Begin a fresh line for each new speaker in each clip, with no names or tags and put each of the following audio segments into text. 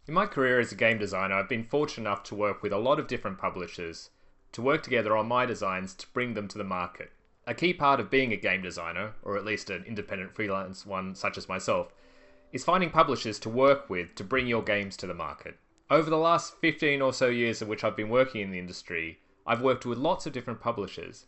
In my career as a game designer, I've been fortunate enough to work with a lot of different publishers to work together on my designs to bring them to the market. A key part of being a game designer, or at least an independent freelance one such as myself, is finding publishers to work with to bring your games to the market. Over the last 15 or so years in which I've been working in the industry, I've worked with lots of different publishers.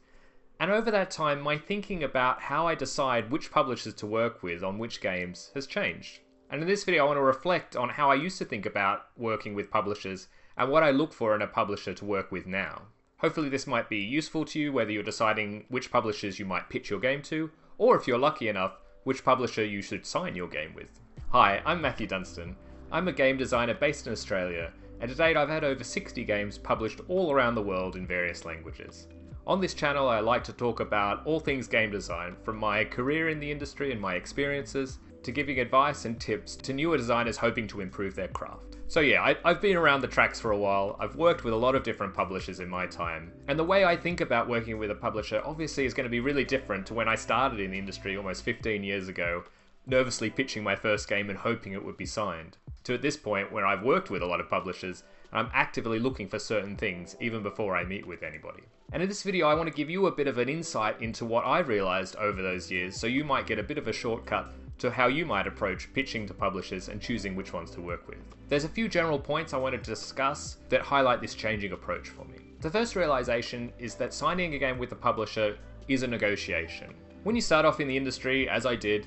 And over that time, my thinking about how I decide which publishers to work with on which games has changed. And in this video, I want to reflect on how I used to think about working with publishers and what I look for in a publisher to work with now. Hopefully this might be useful to you, whether you're deciding which publishers you might pitch your game to, or if you're lucky enough, which publisher you should sign your game with. Hi, I'm Matthew Dunstan. I'm a game designer based in Australia, and to date I've had over 60 games published all around the world in various languages. On this channel I like to talk about all things game design, from my career in the industry and my experiences, to giving advice and tips to newer designers hoping to improve their craft. So yeah, I've been around the tracks for a while. I've worked with a lot of different publishers in my time, and the way I think about working with a publisher obviously is going to be really different to when I started in the industry almost 15 years ago, nervously pitching my first game and hoping it would be signed, to at this point where I've worked with a lot of publishers and I'm actively looking for certain things even before I meet with anybody. And in this video I want to give you a bit of an insight into what I've realized over those years, so you might get a bit of a shortcut to how you might approach pitching to publishers and choosing which ones to work with. There's a few general points I wanted to discuss that highlight this changing approach for me. The first realization is that signing a game with a publisher is a negotiation. When you start off in the industry, as I did,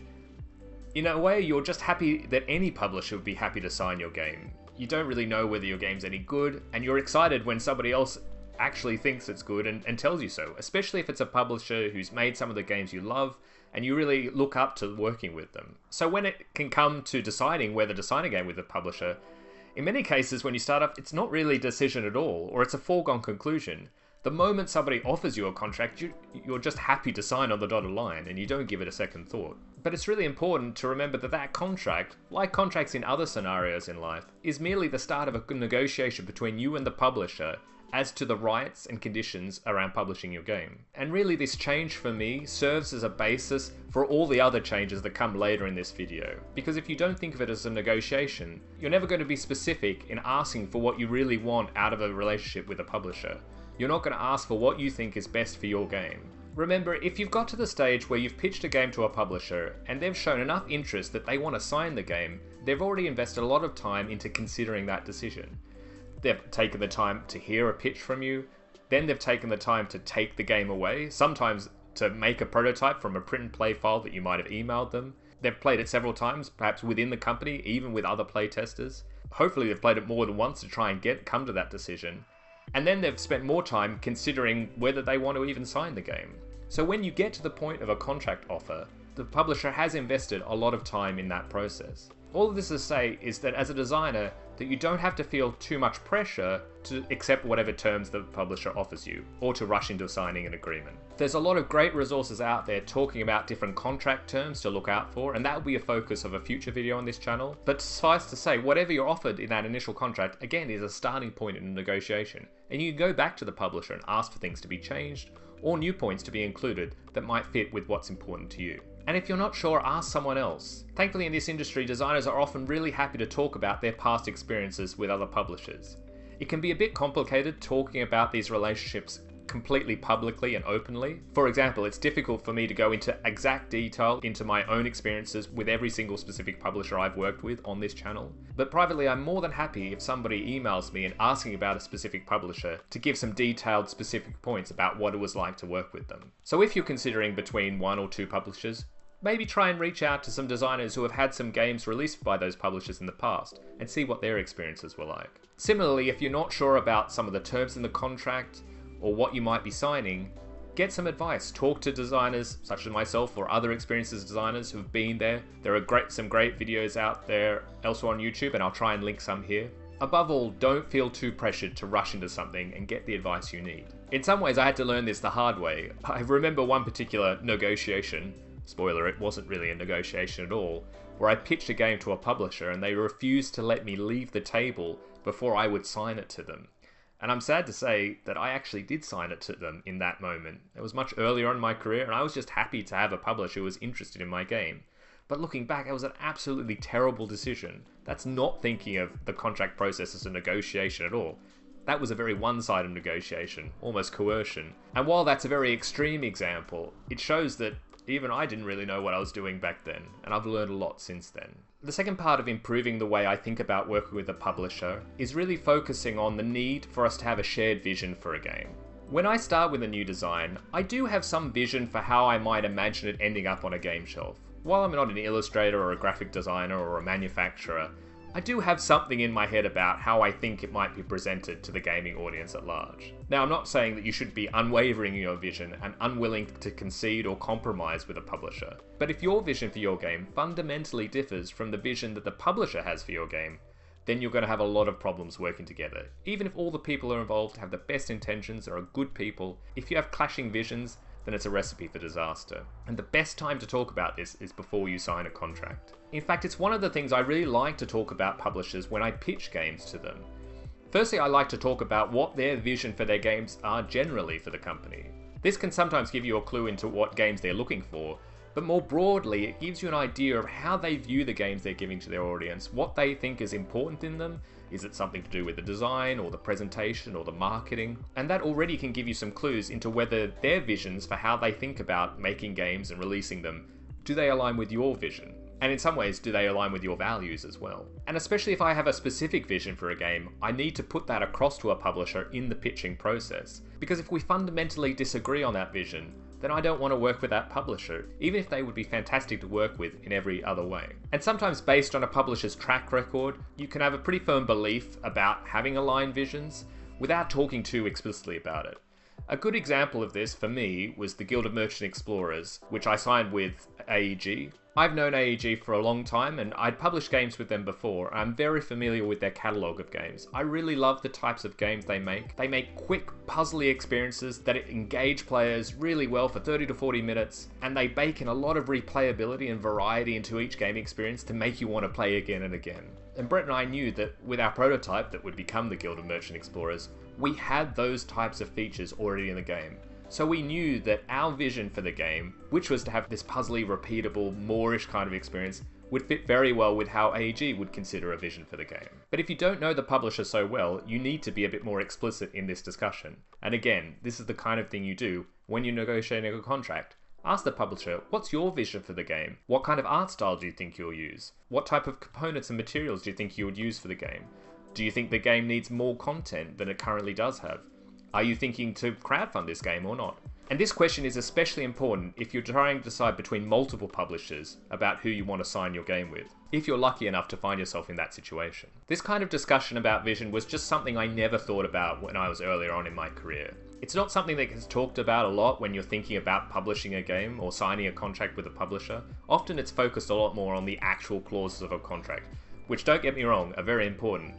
in a way you're just happy that any publisher would be happy to sign your game. You don't really know whether your game's any good, and you're excited when somebody else actually thinks it's good and tells you so, especially if it's a publisher who's made some of the games you love and you really look up to working with them. So when it can come to deciding whether to sign a game with a publisher, in many cases when you start off, it's not really a decision at all, or it's a foregone conclusion. The moment somebody offers you a contract, you're just happy to sign on the dotted line and you don't give it a second thought. But it's really important to remember that that contract, like contracts in other scenarios in life, is merely the start of a negotiation between you and the publisher as to the rights and conditions around publishing your game. And really this change for me serves as a basis for all the other changes that come later in this video. Because if you don't think of it as a negotiation, you're never going to be specific in asking for what you really want out of a relationship with a publisher. You're not going to ask for what you think is best for your game. Remember, if you've got to the stage where you've pitched a game to a publisher and they've shown enough interest that they want to sign the game, they've already invested a lot of time into considering that decision. They've taken the time to hear a pitch from you, then they've taken the time to take the game away, sometimes to make a prototype from a print and play file that you might have emailed them. They've played it several times, perhaps within the company, even with other playtesters. Hopefully they've played it more than once to try and come to that decision. And then they've spent more time considering whether they want to even sign the game. So when you get to the point of a contract offer, the publisher has invested a lot of time in that process. All of this to say is that as a designer, that you don't have to feel too much pressure to accept whatever terms the publisher offers you, or to rush into signing an agreement. There's a lot of great resources out there talking about different contract terms to look out for, and that will be a focus of a future video on this channel. But suffice to say, whatever you're offered in that initial contract, again, is a starting point in a negotiation. And you can go back to the publisher and ask for things to be changed, or new points to be included that might fit with what's important to you. And if you're not sure, ask someone else. Thankfully in this industry, designers are often really happy to talk about their past experiences with other publishers. It can be a bit complicated talking about these relationships completely publicly and openly. For example, it's difficult for me to go into exact detail into my own experiences with every single specific publisher I've worked with on this channel. But privately, I'm more than happy if somebody emails me and asking about a specific publisher to give some detailed specific points about what it was like to work with them. So if you're considering between one or two publishers, maybe try and reach out to some designers who have had some games released by those publishers in the past and see what their experiences were like. Similarly, if you're not sure about some of the terms in the contract or what you might be signing, get some advice. Talk to designers such as myself or other experienced designers who've been there. There are some great videos out there elsewhere on YouTube, and I'll try and link some here. Above all, don't feel too pressured to rush into something and get the advice you need. In some ways, I had to learn this the hard way. I remember one particular negotiation, spoiler, it wasn't really a negotiation at all, where I pitched a game to a publisher and they refused to let me leave the table before I would sign it to them. And I'm sad to say that I actually did sign it to them in that moment. It was much earlier in my career and I was just happy to have a publisher who was interested in my game. But looking back, it was an absolutely terrible decision. That's not thinking of the contract process as a negotiation at all. That was a very one-sided negotiation, almost coercion. And while that's a very extreme example, it shows that even I didn't really know what I was doing back then, and I've learned a lot since then. The second part of improving the way I think about working with a publisher is really focusing on the need for us to have a shared vision for a game. When I start with a new design, I do have some vision for how I might imagine it ending up on a game shelf. While I'm not an illustrator or a graphic designer or a manufacturer, I do have something in my head about how I think it might be presented to the gaming audience at large. Now, I'm not saying that you should be unwavering in your vision and unwilling to concede or compromise with a publisher. But if your vision for your game fundamentally differs from the vision that the publisher has for your game, then you're going to have a lot of problems working together. Even if all the people who are involved have the best intentions, are good people, if you have clashing visions, then it's a recipe for disaster. And the best time to talk about this is before you sign a contract. In fact, it's one of the things I really like to talk about publishers when I pitch games to them. Firstly, I like to talk about what their vision for their games are generally for the company. This can sometimes give you a clue into what games they're looking for, but more broadly, it gives you an idea of how they view the games they're giving to their audience, what they think is important in them. Is it something to do with the design or the presentation or the marketing? And that already can give you some clues into whether their visions for how they think about making games and releasing them, do they align with your vision? And in some ways, do they align with your values as well? And especially if I have a specific vision for a game, I need to put that across to a publisher in the pitching process. Because if we fundamentally disagree on that vision, then I don't want to work with that publisher, even if they would be fantastic to work with in every other way. And sometimes based on a publisher's track record, you can have a pretty firm belief about having aligned visions without talking too explicitly about it. A good example of this for me was the Guild of Merchant Explorers, which I signed with AEG. I've known AEG for a long time and I'd published games with them before. I'm very familiar with their catalogue of games. I really love the types of games they make. They make quick, puzzly experiences that engage players really well for 30 to 40 minutes, and they bake in a lot of replayability and variety into each game experience to make you want to play again and again. And Brett and I knew that with our prototype that would become the Guild of Merchant Explorers, we had those types of features already in the game. So we knew that our vision for the game, which was to have this puzzly, repeatable, Moorish kind of experience, would fit very well with how AEG would consider a vision for the game. But if you don't know the publisher so well, you need to be a bit more explicit in this discussion. And again, this is the kind of thing you do when you're negotiating a contract. Ask the publisher, what's your vision for the game? What kind of art style do you think you'll use? What type of components and materials do you think you would use for the game? Do you think the game needs more content than it currently does have? Are you thinking to crowdfund this game or not? And this question is especially important if you're trying to decide between multiple publishers about who you want to sign your game with, if you're lucky enough to find yourself in that situation. This kind of discussion about vision was just something I never thought about when I was earlier on in my career. It's not something that gets talked about a lot when you're thinking about publishing a game or signing a contract with a publisher. Often it's focused a lot more on the actual clauses of a contract, which, don't get me wrong, are very important.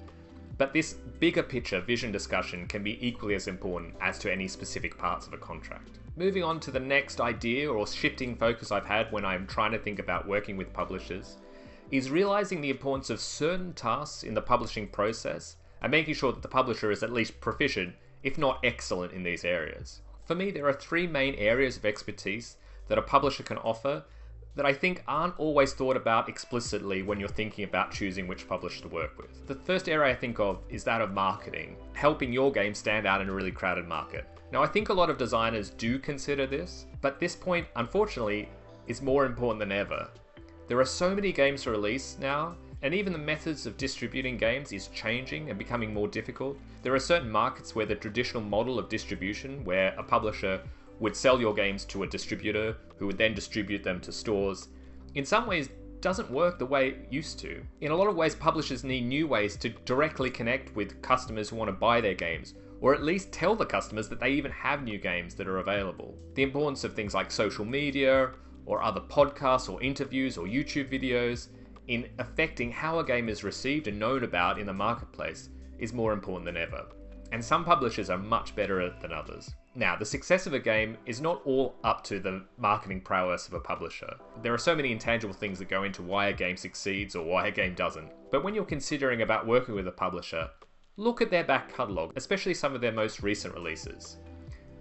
But this bigger picture vision discussion can be equally as important as to any specific parts of a contract. Moving on to the next idea or shifting focus I've had when I'm trying to think about working with publishers is realizing the importance of certain tasks in the publishing process and making sure that the publisher is at least proficient, if not excellent, in these areas. For me, there are three main areas of expertise that a publisher can offer that I think aren't always thought about explicitly when you're thinking about choosing which publisher to work with. The first area I think of is that of marketing, helping your game stand out in a really crowded market. Now, I think a lot of designers do consider this, but this point, unfortunately, is more important than ever. There are so many games to release now, and even the methods of distributing games is changing and becoming more difficult. There are certain markets where the traditional model of distribution, where a publisher would sell your games to a distributor who would then distribute them to stores, in some ways doesn't work the way it used to. In a lot of ways, publishers need new ways to directly connect with customers who want to buy their games, or at least tell the customers that they even have new games that are available. The importance of things like social media, or other podcasts or interviews or YouTube videos in affecting how a game is received and known about in the marketplace is more important than ever. And some publishers are much better at it than others. Now, the success of a game is not all up to the marketing prowess of a publisher. There are so many intangible things that go into why a game succeeds or why a game doesn't. But when you're considering about working with a publisher, look at their back catalogue, especially some of their most recent releases.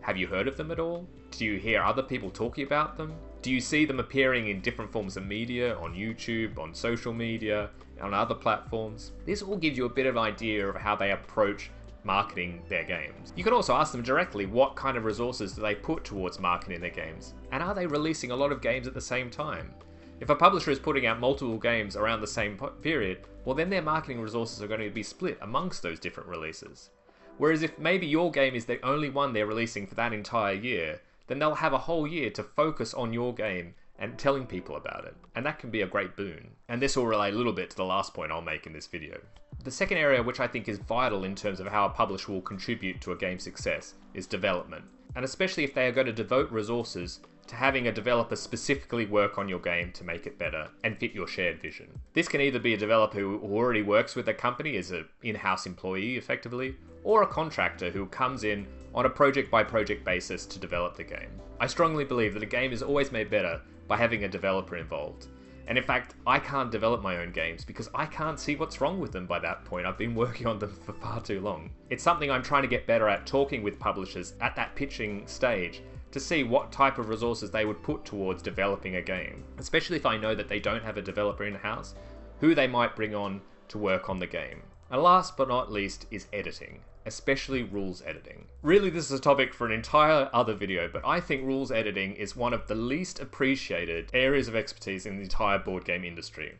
Have you heard of them at all? Do you hear other people talking about them? Do you see them appearing in different forms of media, on YouTube, on social media, on other platforms? This will give you a bit of an idea of how they approach marketing their games. You can also ask them directly what kind of resources do they put towards marketing their games, and are they releasing a lot of games at the same time? If a publisher is putting out multiple games around the same period, well then their marketing resources are going to be split amongst those different releases. Whereas if maybe your game is the only one they're releasing for that entire year, then they'll have a whole year to focus on your game and telling people about it. And that can be a great boon. And this will relate a little bit to the last point I'll make in this video. The second area which I think is vital in terms of how a publisher will contribute to a game's success is development. And especially if they are going to devote resources to having a developer specifically work on your game to make it better and fit your shared vision. This can either be a developer who already works with the company as an in-house employee effectively, or a contractor who comes in on a project-by-project basis to develop the game. I strongly believe that a game is always made better by having a developer involved. And in fact, I can't develop my own games because I can't see what's wrong with them by that point. I've been working on them for far too long. It's something I'm trying to get better at, talking with publishers at that pitching stage to see what type of resources they would put towards developing a game. Especially if I know that they don't have a developer in-house, who they might bring on to work on the game. And last but not least is editing, especially rules editing. Really, this is a topic for an entire other video, but I think rules editing is one of the least appreciated areas of expertise in the entire board game industry.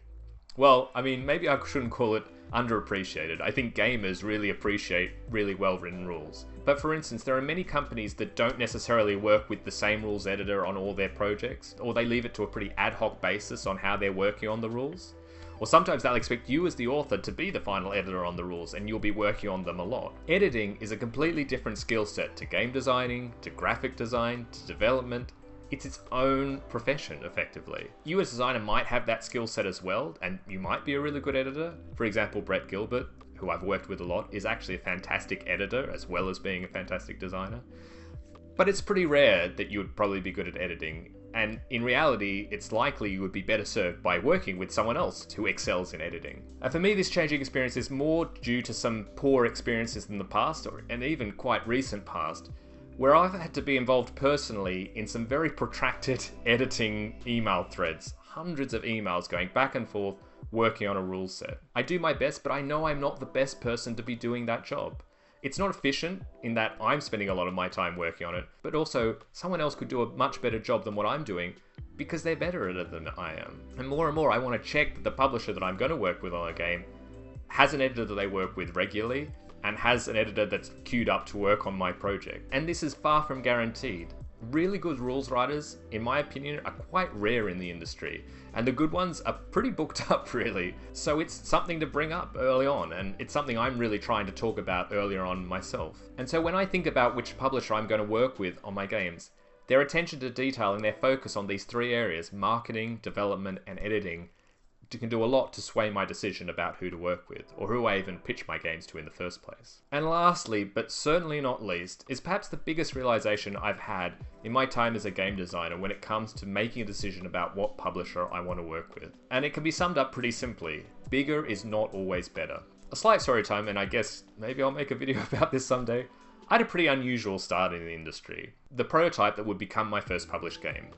Well, I mean, maybe I shouldn't call it underappreciated. I think gamers really appreciate really well-written rules. But for instance, there are many companies that don't necessarily work with the same rules editor on all their projects, or they leave it to a pretty ad hoc basis on how they're working on the rules. Or sometimes they'll expect you as the author to be the final editor on the rules and you'll be working on them a lot. Editing is a completely different skill set to game designing, to graphic design, to development. It's its own profession, effectively. You as a designer might have that skill set as well, and you might be a really good editor. For example, Brett Gilbert, who I've worked with a lot, is actually a fantastic editor as well as being a fantastic designer. But it's pretty rare that you would probably be good at editing. And in reality, it's likely you would be better served by working with someone else who excels in editing. And for me, this changing experience is more due to some poor experiences in the past, and even quite recent past, where I've had to be involved personally in some very protracted editing email threads, hundreds of emails going back and forth, working on a rule set. I do my best, but I know I'm not the best person to be doing that job. It's not efficient in that I'm spending a lot of my time working on it, but also someone else could do a much better job than what I'm doing because they're better at it than I am. And more, I want to check that the publisher that I'm going to work with on a game has an editor that they work with regularly and has an editor that's queued up to work on my project. And this is far from guaranteed. Really good rules writers, in my opinion, are quite rare in the industry, and the good ones are pretty booked up, really. So it's something to bring up early on, and it's something I'm really trying to talk about earlier on myself. And so when I think about which publisher I'm going to work with on my games, their attention to detail and their focus on these three areas, marketing, development, and editing, can do a lot to sway my decision about who to work with, or who I even pitch my games to in the first place. And lastly, but certainly not least, is perhaps the biggest realization I've had in my time as a game designer when it comes to making a decision about what publisher I want to work with. And it can be summed up pretty simply: bigger is not always better. A slight story time, and I guess maybe I'll make a video about this someday. I had a pretty unusual start in the industry. The prototype that would become my first published game.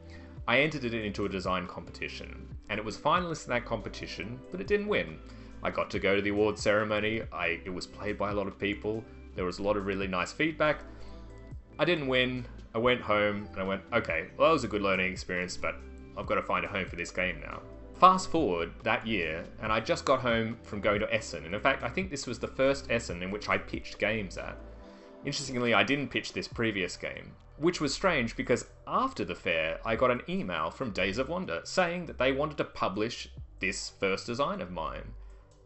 I entered it into a design competition, and it was finalist in that competition, but it didn't win. I got to go to the awards ceremony, it was played by a lot of people, there was a lot of really nice feedback. I didn't win, I went home, and I went, okay, well that was a good learning experience, but I've got to find a home for this game now. Fast forward that year, and I just got home from going to Essen, and in fact I think this was the first Essen in which I pitched games at. Interestingly, I didn't pitch this previous game, which was strange because after the fair, I got an email from Days of Wonder saying that they wanted to publish this first design of mine,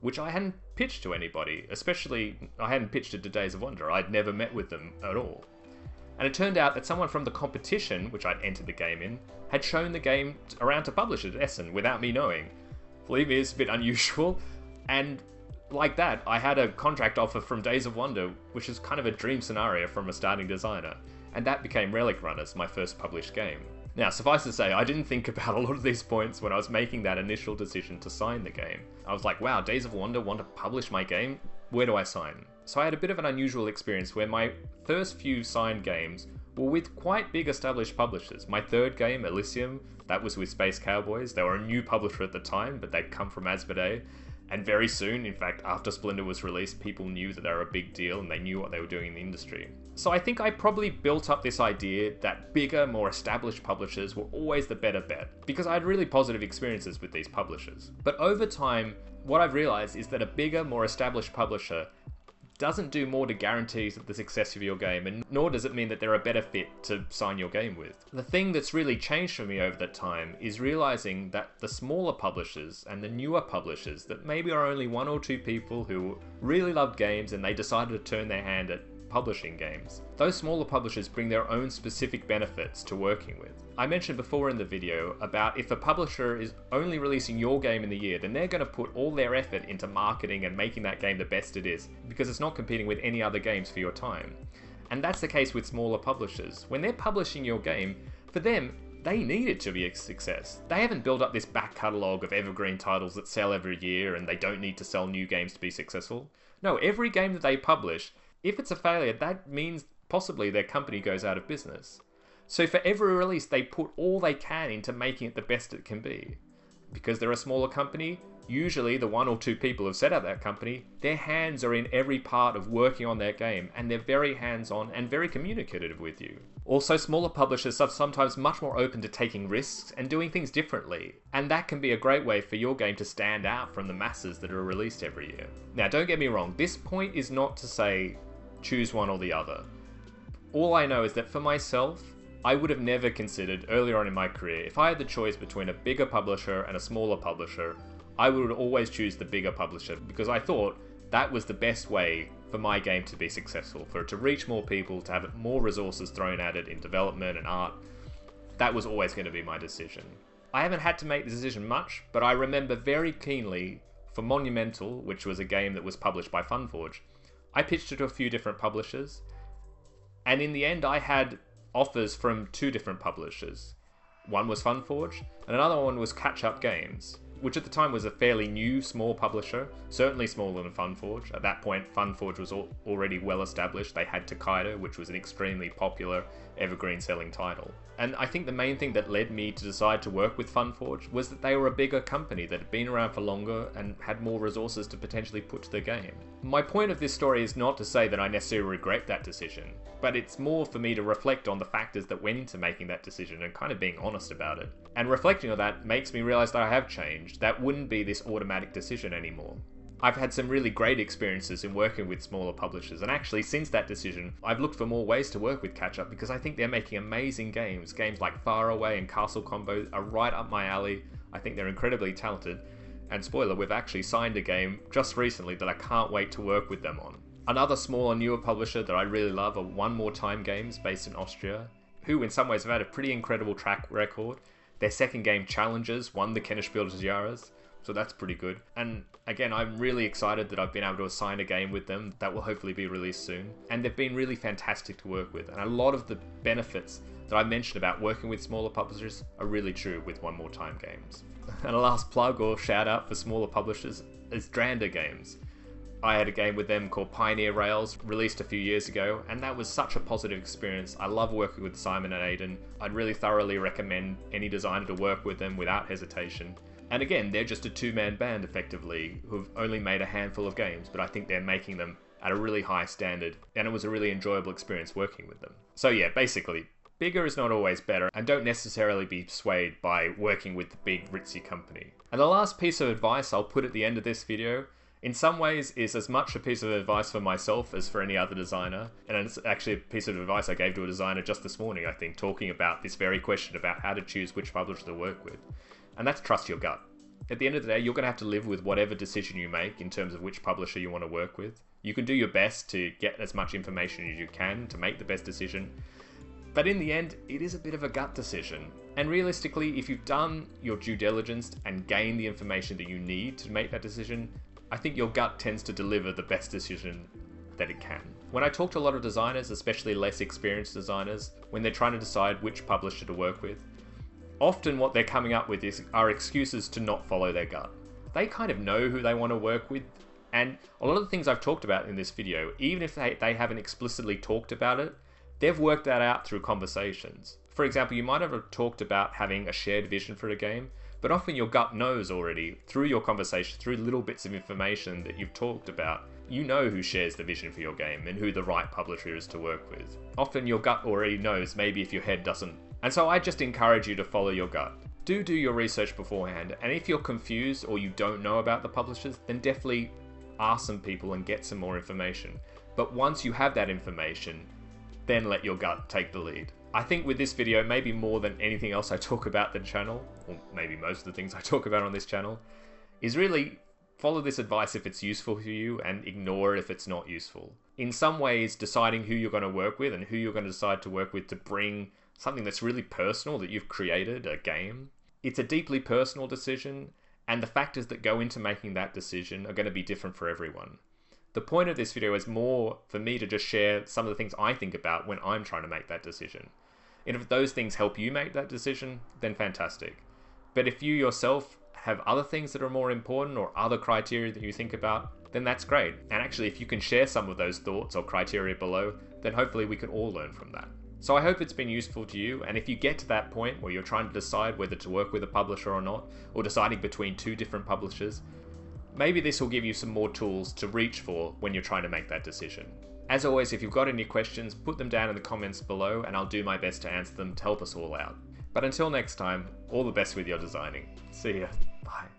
which I hadn't pitched to anybody, especially I hadn't pitched it to Days of Wonder. I'd never met with them at all. And it turned out that someone from the competition, which I'd entered the game in, had shown the game around to publish it at Essen without me knowing. Believe me, it's a bit unusual, and like that, I had a contract offer from Days of Wonder, which is kind of a dream scenario from a starting designer, and that became Relic Runners, my first published game. Now, suffice to say, I didn't think about a lot of these points when I was making that initial decision to sign the game. I was like, wow, Days of Wonder want to publish my game? Where do I sign? So I had a bit of an unusual experience where my first few signed games Well, with quite big established publishers. My third game, Elysium, that was with Space Cowboys. They were a new publisher at the time, but they'd come from Asmodee. And very soon, in fact, after Splendor was released, people knew that they were a big deal and they knew what they were doing in the industry. So I think I probably built up this idea that bigger, more established publishers were always the better bet, because I had really positive experiences with these publishers. But over time, what I've realized is that a bigger, more established publisher doesn't do more to guarantee the success of your game, and nor does it mean that they're a better fit to sign your game with. The thing that's really changed for me over that time is realizing that the smaller publishers and the newer publishers that maybe are only one or two people who really loved games and they decided to turn their hand at publishing games. Those smaller publishers bring their own specific benefits to working with. I mentioned before in the video about if a publisher is only releasing your game in the year, then they're going to put all their effort into marketing and making that game the best it is, because it's not competing with any other games for your time. And that's the case with smaller publishers. When they're publishing your game, for them, they need it to be a success. They haven't built up this back catalogue of evergreen titles that sell every year and they don't need to sell new games to be successful. No, every game that they publish, if it's a failure, that means possibly their company goes out of business. So for every release, they put all they can into making it the best it can be. Because they're a smaller company, usually the one or two people who've set up that company, their hands are in every part of working on their game, and they're very hands-on and very communicative with you. Also, smaller publishers are sometimes much more open to taking risks and doing things differently, and that can be a great way for your game to stand out from the masses that are released every year. Now, don't get me wrong, this point is not to say choose one or the other. All I know is that for myself, I would have never considered earlier on in my career, if I had the choice between a bigger publisher and a smaller publisher, I would always choose the bigger publisher, because I thought that was the best way for my game to be successful, for it to reach more people, to have more resources thrown at it in development and art. That was always going to be my decision. I haven't had to make the decision much, but I remember very keenly for Monumental, which was a game that was published by Funforge, I pitched it to a few different publishers, and in the end I had offers from two different publishers. One was Funforge, and another one was Catch Up Games, which at the time was a fairly new, small publisher, certainly smaller than Funforge. At that point, Funforge was already well established. They had Takedo, which was an extremely popular, evergreen selling title. And I think the main thing that led me to decide to work with Funforge was that they were a bigger company that had been around for longer and had more resources to potentially put to the game. My point of this story is not to say that I necessarily regret that decision, but it's more for me to reflect on the factors that went into making that decision and kind of being honest about it. And reflecting on that makes me realize that I have changed. That wouldn't be this automatic decision anymore. I've had some really great experiences in working with smaller publishers, and actually since that decision I've looked for more ways to work with Catch Up, because I think they're making amazing games. Games like Far Away and Castle Combo are right up my alley. I think they're incredibly talented, and spoiler, we've actually signed a game just recently that I can't wait to work with them on. Another smaller, newer publisher that I really love are One More Time Games, based in Austria, who in some ways have had a pretty incredible track record. Their second game, Challengers, won the Kennerspiel des Jahres, so that's pretty good. And again, I'm really excited that I've been able to assign a game with them that will hopefully be released soon. And they've been really fantastic to work with. And a lot of the benefits that I mentioned about working with smaller publishers are really true with One More Time Games. And a last plug or shout out for smaller publishers is Dranda Games. I had a game with them called Pioneer Rails, released a few years ago, and that was such a positive experience. I love working with Simon and Aidan. I'd really thoroughly recommend any designer to work with them without hesitation. And again, they're just a two-man band effectively, who've only made a handful of games, but I think they're making them at a really high standard, and it was a really enjoyable experience working with them. So yeah, basically, bigger is not always better, and don't necessarily be swayed by working with the big ritzy company. And the last piece of advice I'll put at the end of this video, in some ways is as much a piece of advice for myself as for any other designer, and it's actually a piece of advice I gave to a designer just this morning, I think, talking about this very question about how to choose which publisher to work with. And that's trust your gut. At the end of the day, you're going to have to live with whatever decision you make in terms of which publisher you want to work with. You can do your best to get as much information as you can to make the best decision, but in the end, it is a bit of a gut decision. And realistically, if you've done your due diligence and gained the information that you need to make that decision, I think your gut tends to deliver the best decision that it can. When I talk to a lot of designers, especially less experienced designers, when they're trying to decide which publisher to work with, often what they're coming up with are excuses to not follow their gut. They kind of know who they want to work with, and a lot of the things I've talked about in this video, even if they haven't explicitly talked about it, they've worked that out through conversations. For example, you might have talked about having a shared vision for a game, but often your gut knows already through your conversation, through little bits of information that you've talked about. You know who shares the vision for your game and who the right publisher is to work with. Often your gut already knows, maybe if your head doesn't. And so I just encourage you to follow your gut. Do your research beforehand, and if you're confused or you don't know about the publishers, then definitely ask some people and get some more information. But once you have that information, then let your gut take the lead. I think with this video, maybe more than anything else I talk about the channel, or maybe most of the things I talk about on this channel, is really follow this advice if it's useful for you and ignore it if it's not useful. In some ways, deciding who you're going to work with and who you're going to decide to work with to bring something that's really personal that you've created, a game, it's a deeply personal decision, and the factors that go into making that decision are going to be different for everyone. The point of this video is more for me to just share some of the things I think about when I'm trying to make that decision. And if those things help you make that decision, then fantastic. But if you yourself have other things that are more important or other criteria that you think about, then that's great. And actually, if you can share some of those thoughts or criteria below, then hopefully we can all learn from that. So I hope it's been useful to you, and if you get to that point where you're trying to decide whether to work with a publisher or not, or deciding between two different publishers, maybe this will give you some more tools to reach for when you're trying to make that decision. As always, if you've got any questions, put them down in the comments below and I'll do my best to answer them to help us all out. But until next time, all the best with your designing. See ya. Bye.